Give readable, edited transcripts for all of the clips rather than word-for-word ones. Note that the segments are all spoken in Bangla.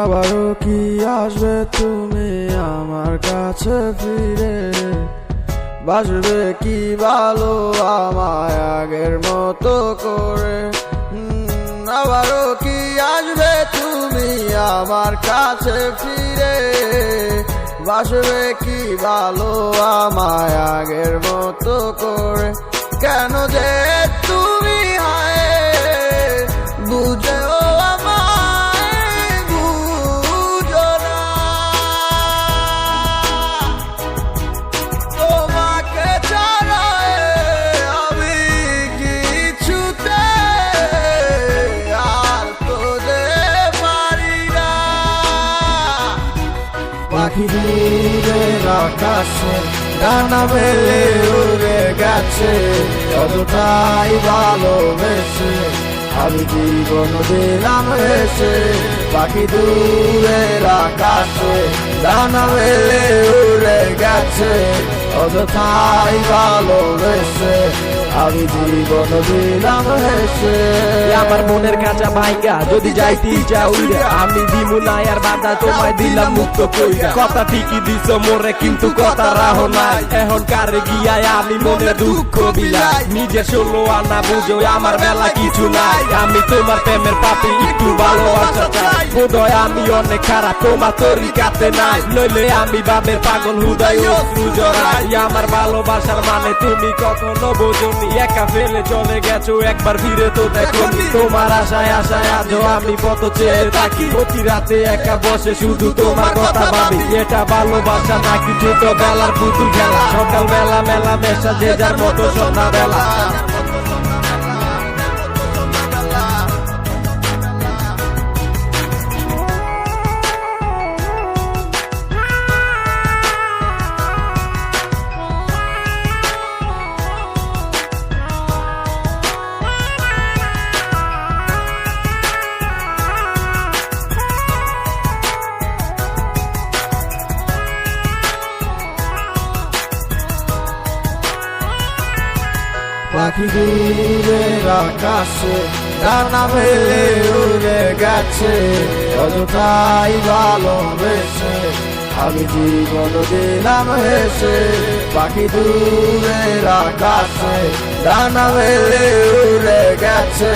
আবারও কি আসবে তুমি আমার কাছে ফিরে, বাসবে কি ভালো আমায় আগের মতো করে। আবারও কি আসবে তুমি আমার কাছে ফিরে, বাসবে কি ভালো আমায় আগের মতো করে। কেন যে তুমি হায় বুঝেও আমায় বুঝো না, তোমাকে ছাড়া আমি কিছুতে আর তো যে পারি না। পাখি দূরের আকাশে ডানা মেলে উড়ে গেছে, অতটাই ভালোবেসে আমি জীবন দিলাম হেসে। পাখি দূরের আকাশে ডানা মেলে উড়ে গেছে, অতটাই ভালোবেসে আমি জীবন দিলাম হেসে। আমার মনের কাঁচা ভাইগা যদি যাইতে ইচ্ছা উইরা, আমি দিমুলাই আর বাধা তোমায় দিলাম মুক্ত কইরা। কথা ঠিকই দিছ মোরে কিন্তু কথা রাহ নাই, এখন কারে গিয়ায় আমি মনে দুঃখ বিলাই। নিজে ষোলো আনা বুঝো আমার বেলা কিছু নাই, আমি তোমার প্রেমের পাপি একটু ভালোবাসা চাই। বোধহয় আমি অনেক খারাপ তোমার তরিকাতে নাই, নইলে আমি বাবের পাগল হুদায় অশ্রু জড়াই। আমার ভালোবাসার মানে তুমি কখনো বোঝনি, একা ফেলে চলে গেছো একবার ফিরে তো দেখো। তোমার আশায় আশায় আজও আমি পথ চেয়ে থাকি, প্রতি রাতে একা বসে শুধু তোমার কথা ভাবি। এটা ভালোবাসা নাকি ছোটবেলার পুতুল খেলা, সকাল বেলা মেলা মেশা যে যার মতো সন্ধ্যা বেলা। পাখি দূরের আকাশে ডানা মেলে উড়ে গেছে, অযথাই ভালোবেসে আমি জীবন দিলাম হেসে। পাখি দূরের আকাশে ডানা মেলে উড়ে গেছে,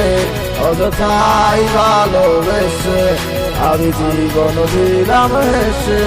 অযথাই ভালোবেসে আমি জীবন দিলাম হেসে।